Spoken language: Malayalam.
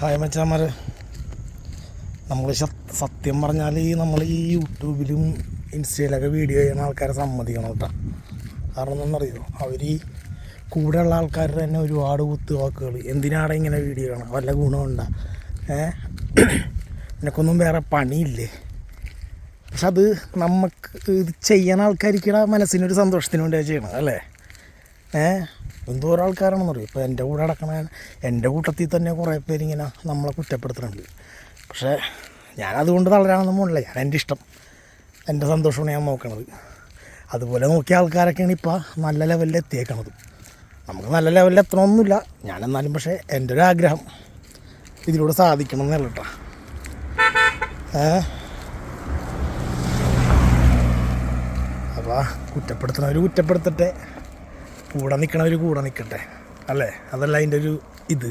ഹായ് മച്ചാമാരെ, നമ്മൾ സത്യം പറഞ്ഞാൽ നമ്മൾ ഈ യൂട്യൂബിലും ഇൻസ്റ്റയിലൊക്കെ വീഡിയോ ചെയ്യുന്ന ആൾക്കാരെ സമ്മതിക്കണം കേട്ടോ. കാരണം എന്താണെന്നറിയോ, അവർ ഈ കൂടെയുള്ള ആൾക്കാരുടെ തന്നെ ഒരുപാട് കുത്തുവാക്കുകൾ, എന്തിനാണ് ഇങ്ങനെ വീഡിയോ ചെയ്യണം, വല്ല ഗുണമുണ്ടോ, നിനക്കൊന്നും വേറെ പണിയില്ലേ. പക്ഷെ അത് നമുക്ക് ഇത് ചെയ്യുന്ന ആൾക്കാർക്ക് മനസ്സിനൊരു സന്തോഷത്തിന് വേണ്ടിയാണ് ചെയ്യണം അല്ലേ. എന്തോരോ ആൾക്കാരാണെന്ന് പറയും. ഇപ്പോൾ എൻ്റെ കൂടെ നടക്കണ എൻ്റെ കൂട്ടത്തിൽ തന്നെ കുറേ പേരിങ്ങനെ നമ്മളെ കുറ്റപ്പെടുത്തുന്നുണ്ട്. പക്ഷേ ഞാനതുകൊണ്ട് തളരാനൊന്നും പോകണില്ല. ഞാൻ എൻ്റെ ഇഷ്ടം, എൻ്റെ സന്തോഷമാണ് ഞാൻ നോക്കണത്. അതുപോലെ നോക്കിയ ആൾക്കാരൊക്കെയാണ് ഇപ്പോൾ നല്ല ലെവലിൽ എത്തിയേക്കണത്. നമുക്ക് നല്ല ലെവലിൽ എത്തണമെന്നില്ല ഞാനെന്നാലും, പക്ഷേ എൻ്റെ ഒരു ആഗ്രഹം ഇതിലൂടെ സാധിക്കണം എന്നല്ല കേട്ടോ. അപ്പോൾ കുറ്റപ്പെടുത്തുന്നവർ കുറ്റപ്പെടുത്തട്ടെ, കൂടെ നിൽക്കണവർ കൂടെ നിൽക്കട്ടെ അല്ലേ. അതല്ല അതിൻ്റെ ഒരു ഇത്.